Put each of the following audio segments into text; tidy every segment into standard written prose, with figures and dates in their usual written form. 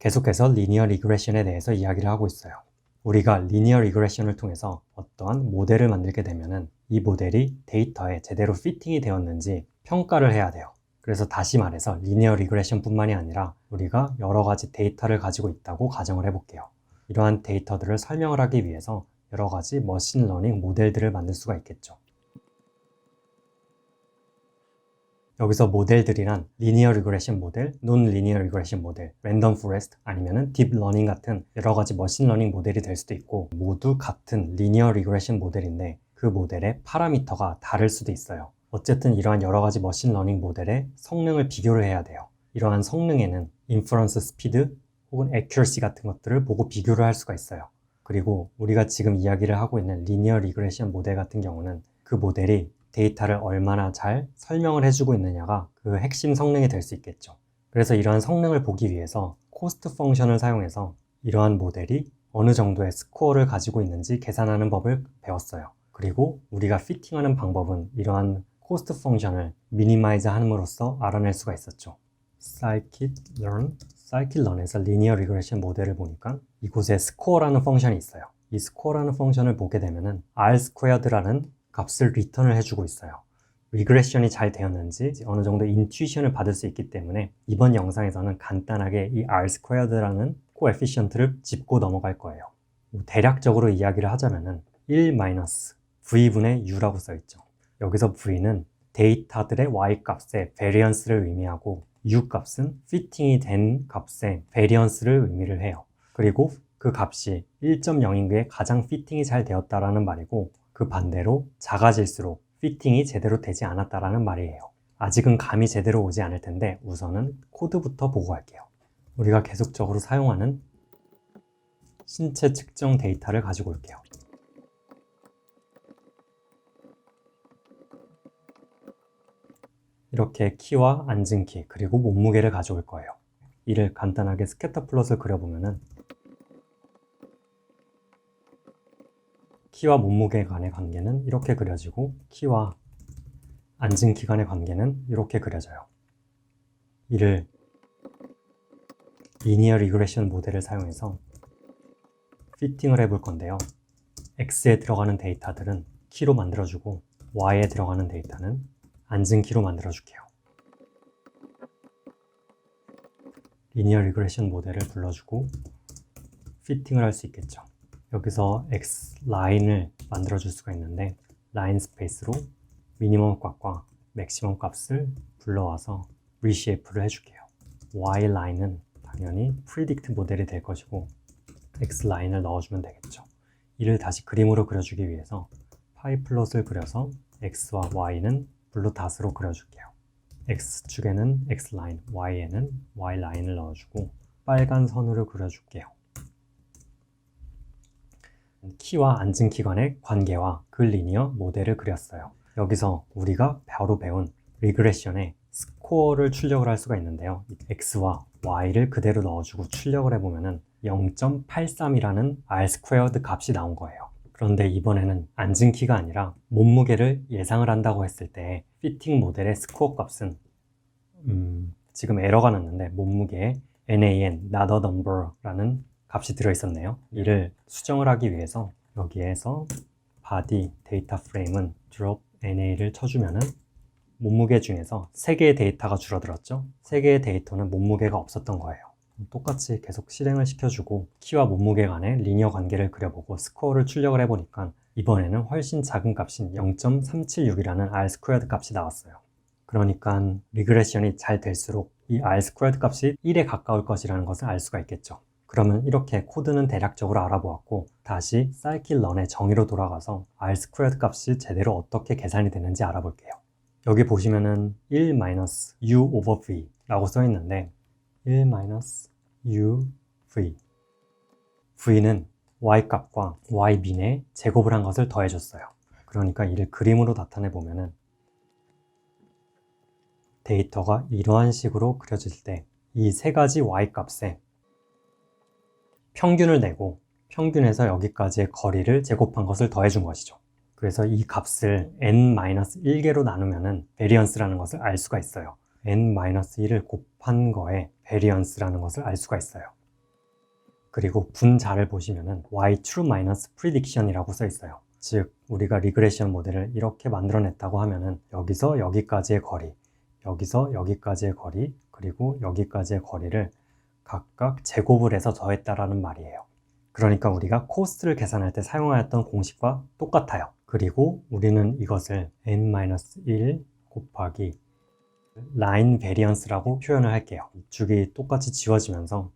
계속해서 리니어 리그레션에 대해서 이야기를 하고 있어요. 우리가 리니어 리그레션을 통해서 어떠한 모델을 만들게 되면은 이 모델이 데이터에 제대로 피팅이 되었는지 평가를 해야 돼요. 그래서 다시 말해서 리니어 리그레션 뿐만이 아니라 우리가 여러 가지 데이터를 가지고 있다고 가정을 해볼게요. 이러한 데이터들을 설명을 하기 위해서 여러 가지 머신러닝 모델들을 만들 수가 있겠죠. 여기서 모델들이란 리니어 리그레션 모델, 논 리니어 리그레션 모델, 랜덤 포레스트 아니면은 딥 러닝 같은 여러 가지 머신러닝 모델이 될 수도 있고 모두 같은 리니어 리그레션 모델인데 그 모델의 파라미터가 다를 수도 있어요. 어쨌든 이러한 여러 가지 머신러닝 모델의 성능을 비교를 해야 돼요. 이러한 성능에는 인퍼런스 스피드 혹은 애큐러시 같은 것들을 보고 비교를 할 수가 있어요. 그리고 우리가 지금 이야기를 하고 있는 리니어 리그레션 모델 같은 경우는 그 모델이 데이터를 얼마나 잘 설명을 해주고 있느냐가 그 핵심 성능이 될 수 있겠죠. 그래서 이러한 성능을 보기 위해서 코스트 펑션을 사용해서 이러한 모델이 어느 정도의 스코어를 가지고 있는지 계산하는 법을 배웠어요. 그리고 우리가 피팅하는 방법은 이러한 코스트 펑션을 미니마이즈 함으로써 알아낼 수가 있었죠. scikit-learn에서 리니어 리그레션 모델을 보니까 이곳에 스코어라는 펑션이 있어요. 이 스코어라는 펑션을 보게 되면은 r²라는 값을 리턴을 해주고 있어요. 리그레션이 잘 되었는지 어느 정도 인투이션을 받을 수 있기 때문에 이번 영상에서는 간단하게 이 r²라는 코에피션트를 짚고 넘어갈 거예요. 대략적으로 이야기를 하자면은 1-v분의 u라고 써있죠. 여기서 v는 데이터들의 y-값의 베리언스를 의미하고 u-값은 피팅이 된 값의 베리언스를 의미를 해요. 그리고 그 값이 1.0인 게 가장 피팅이 잘 되었다라는 말이고 그 반대로 작아질수록 피팅이 제대로 되지 않았다라는 말이에요. 아직은 감이 제대로 오지 않을 텐데 우선은 코드부터 보고 갈게요. 우리가 계속적으로 사용하는 신체 측정 데이터를 가지고 올게요. 이렇게 키와 앉은 키 그리고 몸무게를 가져올 거예요. 이를 간단하게 스캐터 플롯을 그려보면은 키와 몸무게 간의 관계는 이렇게 그려지고 키와 앉은 키 간의 관계는 이렇게 그려져요. 이를 리니어 리그레션 모델을 사용해서 피팅을 해볼 건데요. X에 들어가는 데이터들은 키로 만들어주고 Y에 들어가는 데이터는 앉은 키로 만들어줄게요. 리니어 리그레션 모델을 불러주고 피팅을 할 수 있겠죠. 여기서 X 라인을 만들어줄 수가 있는데 라인 스페이스로 미니멈 값과 맥시멈 값을 불러와서 리쉐이프를 해줄게요. Y 라인은 당연히 프리딕트 모델이 될 것이고 X 라인을 넣어주면 되겠죠. 이를 다시 그림으로 그려주기 위해서 파이 플롯을 그려서 X와 Y는 블루 닷으로 그려줄게요. X축에는 X 라인, Y에는 Y 라인을 넣어주고 빨간 선으로 그려줄게요. 키와 앉은 키 간의 관계와 그 리니어 모델을 그렸어요. 여기서 우리가 바로 배운 리그레션의 스코어를 출력을 할 수가 있는데요. X와 Y를 그대로 넣어주고 출력을 해보면은 0.83이라는 R² 값이 나온 거예요. 그런데 이번에는 앉은 키가 아니라 몸무게를 예상을 한다고 했을 때 피팅 모델의 스코어 값은 지금 에러가 났는데 몸무게에 NaN, not a number라는 값이 들어있었네요. 이를 수정을 하기 위해서 여기에서 body data frame은 drop NA를 쳐주면은 몸무게 중에서 3개의 데이터가 줄어들었죠. 3개의 데이터는 몸무게가 없었던 거예요. 똑같이 계속 실행을 시켜주고 키와 몸무게 간의 리니어 관계를 그려보고 스코어를 출력을 해보니까 이번에는 훨씬 작은 값인 0.376이라는 R² 값이 나왔어요. 그러니까 리그레션이 잘 될수록 이 R² 값이 1에 가까울 것이라는 것을 알 수가 있겠죠. 그러면 이렇게 코드는 대략적으로 알아보았고 다시 scikit-learn의 정의로 돌아가서 R² 값이 제대로 어떻게 계산이 되는지 알아볼게요. 여기 보시면은 1-u over v 라고 써 있는데 1-u v v는 y값과 y민의 제곱을 한 것을 더해줬어요. 그러니까 이를 그림으로 나타내 보면은 데이터가 이러한 식으로 그려질 때 이 세 가지 y값에 평균을 내고 평균에서 여기까지의 거리를 제곱한 것을 더해준 것이죠. 그래서 이 값을 n-1개로 나누면은 베리언스라는 것을 알 수가 있어요. n-1을 곱한 거에 베리언스라는 것을 알 수가 있어요. 그리고 분자를 보시면은 y true minus prediction이라고 써 있어요. 즉 우리가 리그레션 모델을 이렇게 만들어냈다고 하면은 여기서 여기까지의 거리, 여기서 여기까지의 거리, 그리고 여기까지의 거리를 각각 제곱을 해서 더했다라는 말이에요. 그러니까 우리가 코스트를 계산할 때 사용하였던 공식과 똑같아요. 그리고 우리는 이것을 n-1 곱하기 라인 베리언스라고 표현을 할게요. 축이 똑같이 지워지면서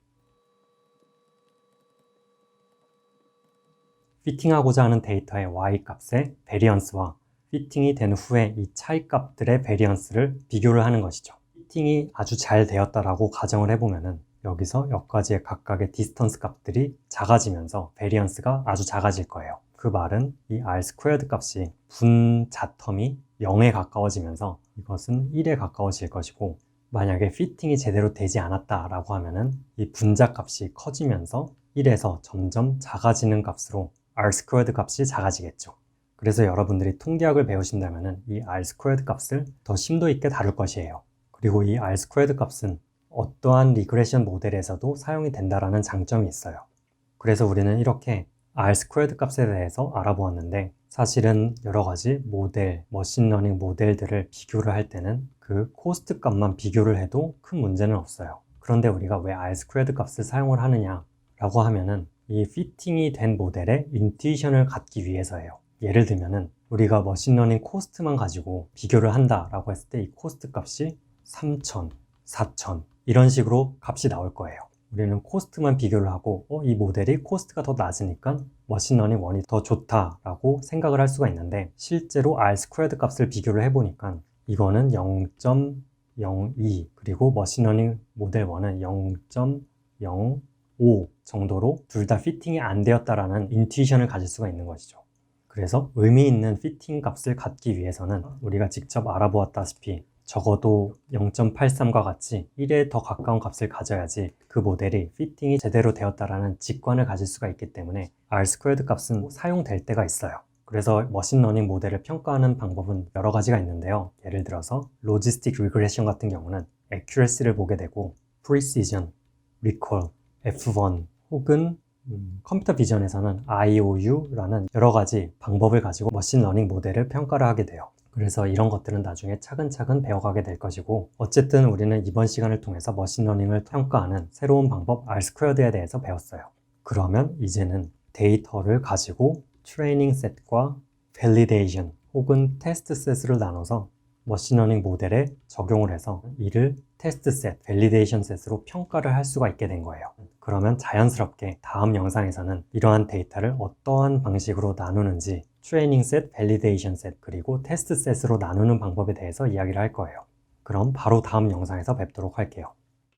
피팅하고자 하는 데이터의 y 값의 베리언스와 피팅이 된 후에 이 차이 값들의 베리언스를 비교를 하는 것이죠. 피팅이 아주 잘 되었다라고 가정을 해보면은 여기서 여기까지의 각각의 디스턴스 값들이 작아지면서 베리언스가 아주 작아질 거예요. 그 말은 이 r 스퀘어드 값이 분자 텀이 0에 가까워지면서 이것은 1에 가까워질 것이고, 만약에 피팅이 제대로 되지 않았다라고 하면은 이 분자 값이 커지면서 1에서 점점 작아지는 값으로 r 스퀘어드 값이 작아지겠죠. 그래서 여러분들이 통계학을 배우신다면은 이 r 스퀘어드 값을 더 심도 있게 다룰 것이에요. 그리고 이 r 스퀘어드 값은 어떠한 리그레션 모델에서도 사용이 된다라는 장점이 있어요. 그래서 우리는 이렇게 r 스퀘어드 값에 대해서 알아보았는데, 사실은 여러 가지 모델, 머신러닝 모델들을 비교를 할 때는 그 코스트 값만 비교를 해도 큰 문제는 없어요. 그런데 우리가 왜 r 스퀘어드 값을 사용을 하느냐 라고 하면은 이 피팅이 된 모델의 인투이션을 갖기 위해서예요. 예를 들면은 우리가 머신러닝 코스트만 가지고 비교를 한다라고 했을 때 이 코스트 값이 3,000, 4,000 이런 식으로 값이 나올 거예요. 우리는 코스트만 비교를 하고 이 모델이 코스트가 더 낮으니까 머신러닝 1이 더 좋다라고 생각을 할 수가 있는데, 실제로 r 스퀘어드 값을 비교를 해보니까 이거는 0.02 그리고 머신러닝 모델 1은 0.05 정도로 둘 다 피팅이 안 되었다라는 인투이션을 가질 수가 있는 것이죠. 그래서 의미 있는 피팅 값을 갖기 위해서는 우리가 직접 알아보았다시피 적어도 0.83과 같이 1에 더 가까운 값을 가져야지 그 모델이 피팅이 제대로 되었다라는 직관을 가질 수가 있기 때문에 r 스퀘어드 값은 사용될 때가 있어요. 그래서 머신러닝 모델을 평가하는 방법은 여러 가지가 있는데요. 예를 들어서 로지스틱 리그레션 같은 경우는 accuracy를 보게 되고, precision, recall, F1 혹은 컴퓨터 비전에서는 IOU라는 여러 가지 방법을 가지고 머신러닝 모델을 평가를 하게 돼요. 그래서 이런 것들은 나중에 차근차근 배워가게 될 것이고, 어쨌든 우리는 이번 시간을 통해서 머신러닝을 평가하는 새로운 방법 r 스퀘어드에 대해서 배웠어요. 그러면 이제는 데이터를 가지고 트레이닝 셋과 밸리데이션 혹은 테스트 셋을 나눠서 머신러닝 모델에 적용을 해서 이를 테스트 셋, 밸리데이션 셋으로 평가를 할 수가 있게 된 거예요. 그러면 자연스럽게 다음 영상에서는 이러한 데이터를 어떠한 방식으로 나누는지, 트레이닝 셋, 밸리데이션 셋, 그리고 테스트 셋으로 나누는 방법에 대해서 이야기를 할 거예요. 그럼 바로 다음 영상에서 뵙도록 할게요.